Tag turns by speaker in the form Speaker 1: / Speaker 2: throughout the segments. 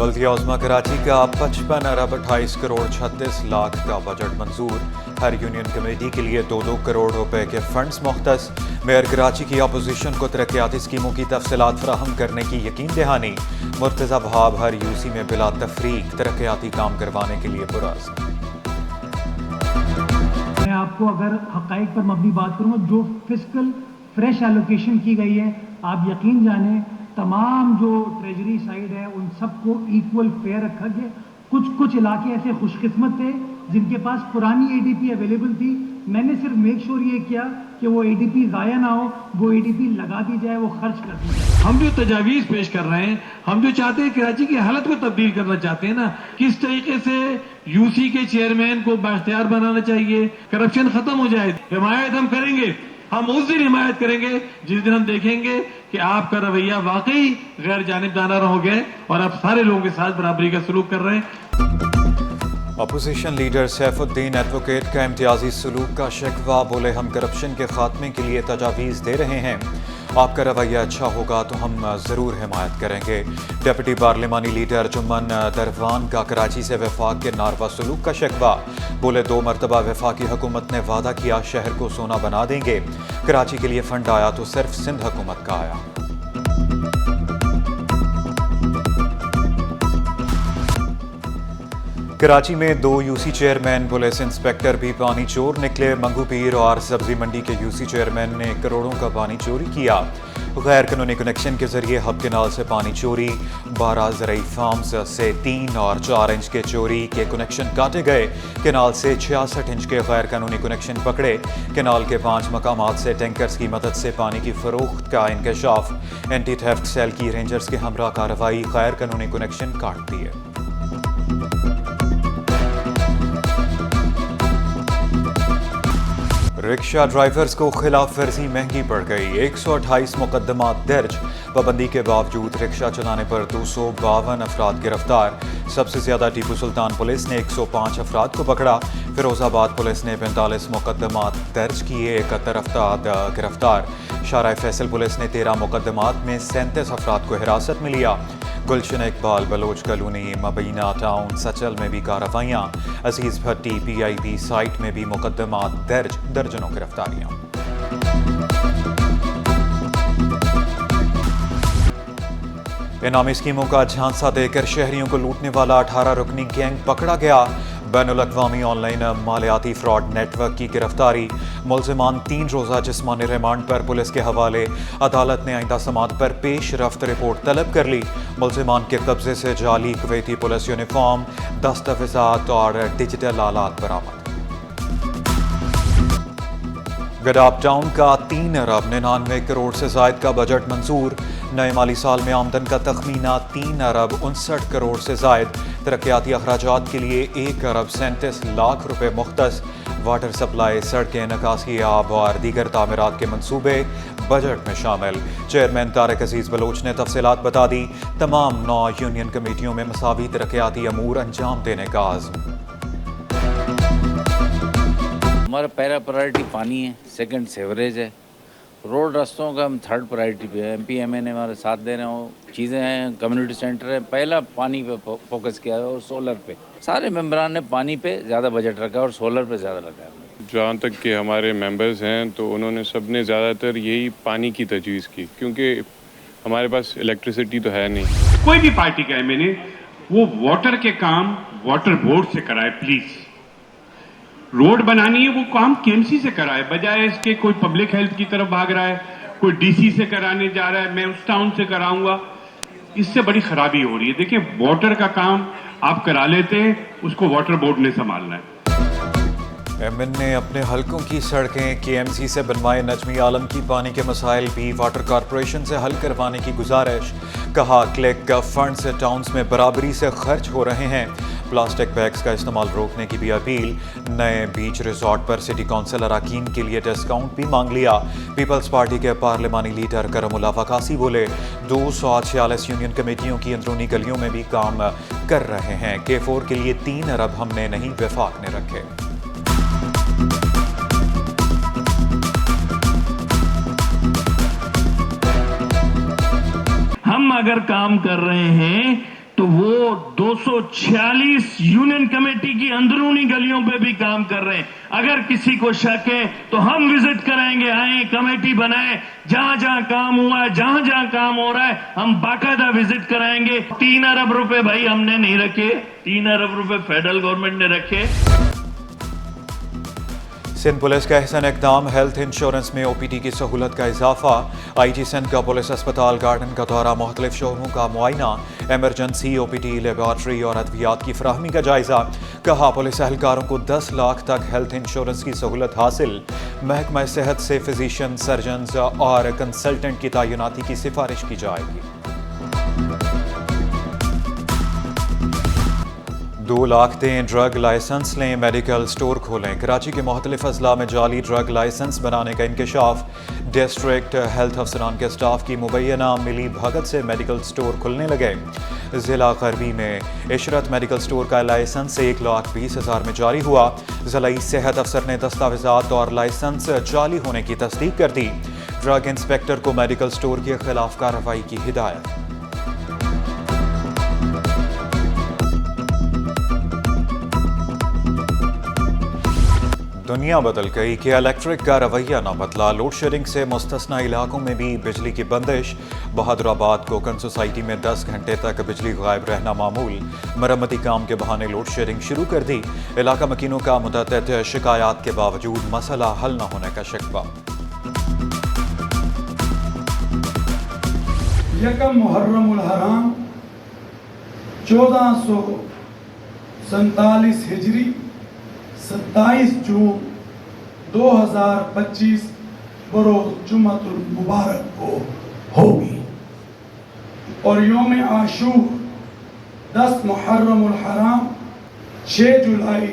Speaker 1: बल्दिया उज़्मा कराची का 55 अरब 28 करोड़ 36 लाख का बजट मंजूर। हर यूनियन कमेटी के लिए 2-2 करोड़ रुपए के फंड्स मुख्तस। मेयर कराची की अपोजिशन को तरक्याती स्कीमों की तफसीलात फराहम करने की यकीन दहानी। मुर्तज़ा वहाब हर यूसी में बिला तफरीक तरक्याती काम करवाने के लिए पुरअज़्म।
Speaker 2: मैं आपको अगर हक़ाइक़ पर मबनी बात करूँगा, जो फिस्कल फ्रेश एलोकेशन की गई है, आप यकीन जाने तमाम जो ट्रेजरी साइड है उन सबको इक्वल फेयर रखा गया। कुछ इलाके ऐसे खुशकिस्मत थे जिनके पास पुरानी एडीपी अवेलेबल थी। मैंने सिर्फ मेक श्योर ये किया कि वो एडीपी ज़ाया ना हो, वो एडीपी लगा दी जाए, वो खर्च कर दी जाए।
Speaker 3: हम जो तजावीज़ पेश कर रहे हैं, हम जो चाहते हैं कराची की हालत को तब्दील करना चाहते हैं ना, किस तरीके से यूसी के चेयरमैन को बाख्तियार बनाना चाहिए, करप्शन खत्म हो जाए। हिमायत हम करेंगे, हम उस दिन हिमायत करेंगे जिस दिन हम देखेंगे कि आपका रवैया वाकई गैर जानिबदाराना हो गया और आप सारे लोगों के साथ बराबरी का सलूक कर रहे हैं।
Speaker 1: अपोजिशन लीडर सैफुद्दीन एडवोकेट का इम्तियाजी सलूक का शिकवा। बोले हम करप्शन के खात्मे के लिए तजावीज़ दे रहे हैं, आपका रवैया अच्छा होगा तो हम ज़रूर हिमायत करेंगे। डिप्टी पार्लिमानी लीडर जुम्मन दरवान का कराची से वफाक के नारवा सलूक का शिकवा। बोले 2 मरतबा वफाकी हुकूमत ने वादा किया शहर को सोना बना देंगे, कराची के लिए फंड आया तो सिर्फ सिंध हुकूमत का आया। कराची में 2 यूसी चेयरमैन, पुलिस इंस्पेक्टर भी पानी चोर निकले। मंगू पीर और सब्जी मंडी के यूसी चेयरमैन ने करोड़ों का पानी चोरी किया। गैर कानूनी कनेक्शन के जरिए हब केनाल से पानी चोरी। 12 ज़रई फार्म्स से 3 और 4 इंच के चोरी के कनेक्शन काटे गए। केनाल से 66 इंच के गैर कानूनी कनेक्शन पकड़े। केनाल के 5 मकामात से टैंकर्स की मदद से पानी की फरोख्त का इंकशाफ। एंटी थेफ्ट सेल की रेंजर्स के हमरा कार्रवाई, गैर कानूनी कनेक्शन काट दिए। रिक्शा ड्राइवर्स को खिलाफ वर्जी महंगी पड़ गई। 128 मुकदमात दर्ज। पाबंदी के बावजूद रिक्शा चलाने पर 252 अफराद गिरफ्तार। सबसे ज़्यादा टीपू सुल्तान पुलिस ने 105 अफराद को पकड़ा। फिरोजाबाद पुलिस ने 45 मुकदमात दर्ज किए, 71 अफराद गिरफ्तार। शारा फैसल पुलिस ने 13 मुकदमात में 37 अफराद को हिरासत में लिया। गुलशन इकबाल बलोच कॉलोनी, मबीना टाउन, सचल में भी कार्रवाइयाँ। अजीज़ भट्टी PIB साइट में भी मुकदमात दर्ज, दर्जनों गिरफ्तारियाँ। इनामी स्कीमों का झांसा देकर शहरियों को लूटने वाला 18 रुकनी गैंग पकड़ा गया। बैनुल-अक़वामी ऑनलाइन मालियाती फ्रॉड नेटवर्क की गिरफ्तारी। मुल्ज़िमान 3 रोज़ा जिस्मानी रिमांड पर पुलिस के हवाले। अदालत ने आइंदा समाअत पर पेश रफ्त रिपोर्ट तलब कर ली। मुल्ज़िमान के कब्जे से जाली कुवैती पुलिस यूनिफॉर्म, दस्तावेज़ात और डिजिटल आलात बरामद। गडाप टाउन का 3 अरब 99 करोड़ से ज़ायद का बजट मंजूर। नए माली साल में आमदन का तखमीना 3 अरब 59 करोड़ से ज़ायद। तरक्याती अखराजात के लिए 1 अरब 37 लाख रुपए मुख्तस। वाटर सप्लाई, सड़कें, निकासी आब और दीगर तामीरात के मंसूबे बजट में शामिल। चेयरमैन तारिक अजीज़ बलोच ने तफसीलात बता दी। तमाम 9 यूनियन कमेटियों में मसावी तरक्याती अमूर अंजाम देने का आज़्म।
Speaker 4: हमारा पहला प्रायोरिटी पानी है, सेकंड सेवरेज है, रोड रास्तों का हम थर्ड प्रायोरिटी पे है। MP MN ने हमारे साथ दे रहे हो, चीज़ें हैं, कम्युनिटी सेंटर है। पहला पानी पे फोकस किया है और सोलर पे। सारे मेंबरान ने पानी पे ज़्यादा बजट रखा और सोलर पे ज़्यादा रखा है।
Speaker 5: जहाँ तक कि हमारे मेंबर्स हैं तो उन्होंने सबने ज़्यादातर यही पानी की तजवीज़ की, क्योंकि हमारे पास इलेक्ट्रिसिटी तो है नहीं।
Speaker 6: कोई भी पार्टी का MNA वो वाटर के काम वाटर बोर्ड से कराए प्लीज़। रोड बनानी है वो काम KMC से कराए, बजाय इसके कोई पब्लिक हेल्थ की तरफ भाग रहा है, कोई DC से कराने जा रहा है, मैं उस टाउन से कराऊंगा। इससे बड़ी खराबी हो रही है। देखिए, वाटर का काम आप करा लेते हैं, उसको वाटर बोर्ड ने संभालना है।
Speaker 1: MN ने अपने हलकों की सड़कें KMC से बनवाए। नजमी आलम की पानी के मसाइल भी वाटर कॉरपोरेशन से हल करवाने की गुजारिश। कहा क्लिक फंड से टाउन्स में बराबरी से खर्च हो रहे हैं। प्लास्टिक बैग्स का इस्तेमाल रोकने की भी अपील। नए बीच रिजॉर्ट पर सिटी कौंसिल अराकीन के लिए डिस्काउंट भी मांग लिया। पीपल्स पार्टी के पार्लिमानी लीडर करमुल्लाह वकासी बोले 246 यूनियन कमेटियों की अंदरूनी गलियों में भी काम कर रहे हैं। K4 के लिए 3 अरब हमने नहीं, वफाक ने रखे।
Speaker 3: हम अगर काम कर रहे हैं
Speaker 7: तो वो 246 यूनियन कमेटी की अंदरूनी गलियों पे भी काम कर रहे हैं। अगर किसी को शक है तो हम विजिट कराएंगे, आए कमेटी बनाए, जहां जहां काम हुआ है, जहां जहां काम हो रहा है, हम बाकायदा विजिट कराएंगे। 3 अरब रुपए भाई हमने नहीं रखे, 3 अरब रुपए फेडरल गवर्नमेंट ने रखे।
Speaker 1: सिंध पुलिस का अहसन इकदाम, हेल्थ इंश्योरेंस में OPD की सहूलत का इजाफा। IG सिंध का पुलिस अस्पताल गार्डन का दौरा, मुख्तलिफ शोबों का मुआयना, एमरजेंसी, OPD, लेबॉर्ट्री और अद्वियात की फराहमी का जायजा। कहा पुलिस एहलकारों को 10 लाख तक हेल्थ इंश्योरेंस की सहूलत हासिल। महकमा सेहत से फिजिशियन, सर्जन्स और कंसल्टेंट की तैनाती की सिफारिश की जाएगी। 2 लाख दें, ड्रग लाइसेंस लें, मेडिकल स्टोर खोलें। कराची के मुख्तलिफ अजला में जाली ड्रग लाइसेंस बनाने का इंकशाफ। डिस्ट्रिक्ट हेल्थ अफसरान के स्टाफ की मुबैना मिली भगत से मेडिकल स्टोर खुलने लगे। ज़िला करबी में इशरत मेडिकल स्टोर का लाइसेंस 1,20,000 में जारी हुआ। ज़िला सेहत अफसर ने दस्तावेज़ात और लाइसेंस जाली होने की तस्दीक कर दी। ड्रग इंस्पेक्टर को मेडिकल स्टोर के खिलाफ कार्रवाई की हिदायत। दुनिया बदल गई कि इलेक्ट्रिक का रवैया न बदला। लोड शेडिंग से मुस्तस्ना इलाकों में भी बिजली की बंदिश। बहादुराबाद कोकन सोसाइटी में 10 घंटे तक बिजली गायब रहना मामूल। मरम्मती काम के बहाने लोड शेडिंग शुरू कर दी। इलाका मकीनों का मुतअद्दिद शिकायत के बावजूद मसला हल न होने का शिकवा।
Speaker 8: यकम मुहर्रमुल हराम 1447 हिजरी 27 जून 2025 बरोज जुम्मतुल मुबारक को होगी और योम आशूर 10 मुहर्रमुल हराम 6 जुलाई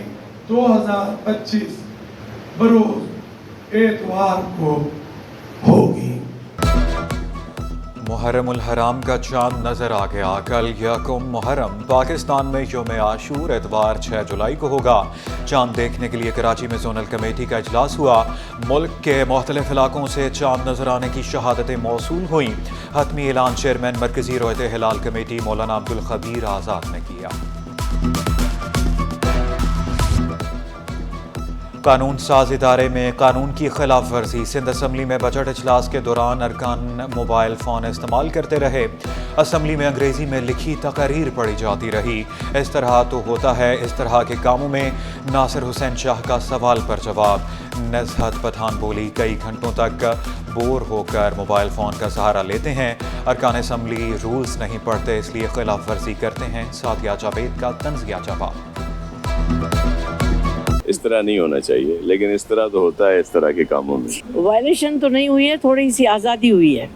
Speaker 8: 2025 बरोज एतवार को होगी।
Speaker 1: मुहर्रमुल हराम का चांद नजर आ गया। कल यकम मुहर्रम पाकिस्तान में योम आशूर एतवार 6 जुलाई को होगा। चांद देखने के लिए कराची में जोनल कमेटी का इजलास हुआ। मुल्क के मुख्तलिफ इलाकों से चांद नजर आने की शहादतें मौसूल हुई। हतमी ऐलान चेयरमैन मरकजी रोयत हिलाल कमेटी मौलाना अब्दुल खबीर आज़ाद ने किया। कानून साज इदारे में कानून की खिलाफ वर्जी। सिंध असम्बली में बजट इजलास के दौरान अरकान मोबाइल फ़ोन इस्तेमाल करते रहे। असम्बली में अंग्रेज़ी में लिखी तकरीर पढ़ी जाती रही। इस तरह तो होता है इस तरह के कामों में। नासिर हुसैन शाह का सवाल पर जवाब। नज़हत पठान बोली, कई घंटों तक बोर होकर मोबाइल फ़ोन का सहारा लेते हैं। अरकान असम्बली रूल्स नहीं पढ़ते इसलिए खिलाफ वर्जी करते हैं। सादिया जावेद का तंज़िया जवाब।
Speaker 9: इस तरह नहीं होना चाहिए, लेकिन इस तरह तो होता है इस तरह के कामों में।
Speaker 10: वायलेशन तो नहीं हुई है, थोड़ी सी आज़ादी हुई है।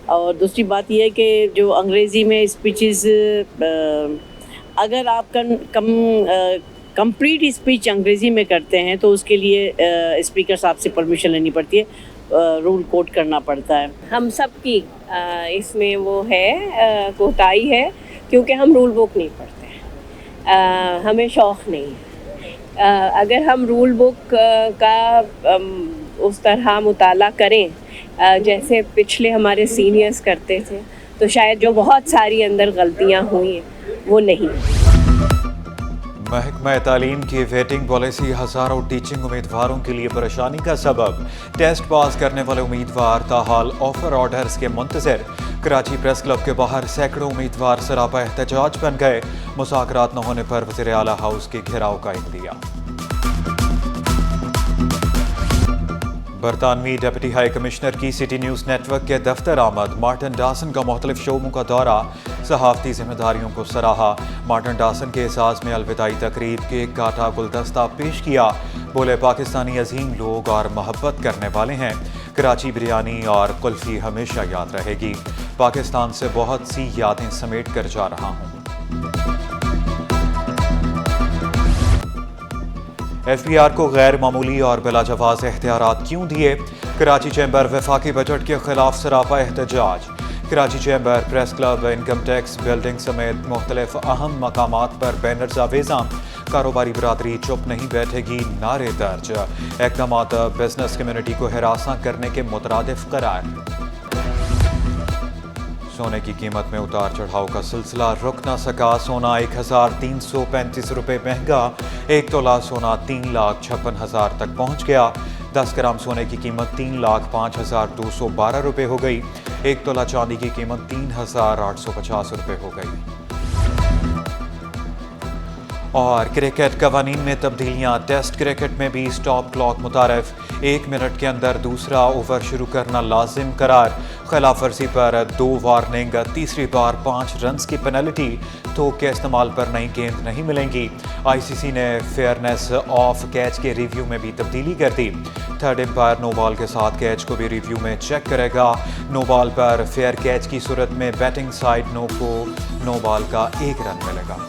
Speaker 10: और दूसरी बात यह है कि जो अंग्रेज़ी में स्पीचेस, अगर आप कंप्लीट स्पीच अंग्रेज़ी में करते हैं तो उसके लिए स्पीकर साहब से परमिशन लेनी पड़ती है, रूल कोट करना पड़ता है।
Speaker 11: हम सब की इसमें वो है कोताही है, क्योंकि हम रूल बुक नहीं पढ़ते हैं, हमें शौक़ नहीं है। अगर हम रूल बुक का उस तरह मुताला करें जैसे पिछले हमारे सीनियर्स करते थे तो शायद जो बहुत सारी अंदर गलतियां हुई हैं वो नहीं।
Speaker 1: महकमा तालीम की वेटिंग पॉलिसी हज़ारों टीचिंग उम्मीदवारों के लिए परेशानी का सबब। टेस्ट पास करने वाले उम्मीदवार ताहाल ऑफर ऑर्डर्स के मुंतज़िर। कराची प्रेस क्लब के बाहर सैकड़ों उम्मीदवार सरापा एहतजाज बन गए। मुज़ाकरात न होने पर वज़ीर आला हाउस के घेराव का इंदिया। बरतानवी डिप्टी हाई कमिश्नर की सिटी न्यूज़ नेटवर्क के दफ्तर आमद। मार्टिन डासन का मुख्तलिफ शोबों का दौरा, सहाफ़ती जिम्मेदारियों को सराहा। मार्टिन डासन के एजाज़ में अलविदाई तकरीब, केक काटा, गुलदस्ता पेश किया। बोले पाकिस्तानी अजीम लोग और मोहब्बत करने वाले हैं। कराची बिरयानी और कुल्फ़ी हमेशा याद रहेगी। पाकिस्तान से बहुत सी यादें समेट कर जा रहा हूँ। FBR को गैर मामूली और बिलाजवाज़ एख्तियारात क्यों दिए? कराची चैम्बर वफाकी बजट के खिलाफ सरापा एहतजाज। Karachi chamber, press club, income tax building समेत मुख्तलिफ अहम मकामात पर बैनर्स आवेज़ा। कारोबारी बरादरी चुप नहीं बैठेगी, नारे दर्ज। इक़दामात बिजनेस कम्युनिटी को हिरासा करने के मुतरादिफ करार। सोने की कीमत में उतार चढ़ाव का सिलसिला रुक न सका। सोना 1335 रुपये महंगा, 1 तोला सोना 3,56,000 तक पहुंच गया। 10 ग्राम सोने की कीमत 3,05,212 रुपये हो गई। 1 तोला चांदी की कीमत 3,850 रुपये हो गई। और क्रिकेट कवानीन में तब्दीलियां, टेस्ट क्रिकेट में भी स्टॉप क्लॉक मुतारफ, 1 मिनट के अंदर दूसरा ओवर शुरू करना लाजिम करार। खिलाफ वर्जी पर 2 वार्निंग, तीसरी बार 5 रन्स की पेनल्टी, तो के इस्तेमाल पर नई गेंद नहीं मिलेंगी। आईसीसी ने फेयरनेस ऑफ कैच के रिव्यू में भी तब्दीली कर दी। थर्ड एम्पायर नो बॉल के साथ कैच को भी रिव्यू में चेक करेगा। नो बॉल पर फेयर कैच की सूरत में बैटिंग साइड नो को नो बॉल का 1 रन मिलेगा।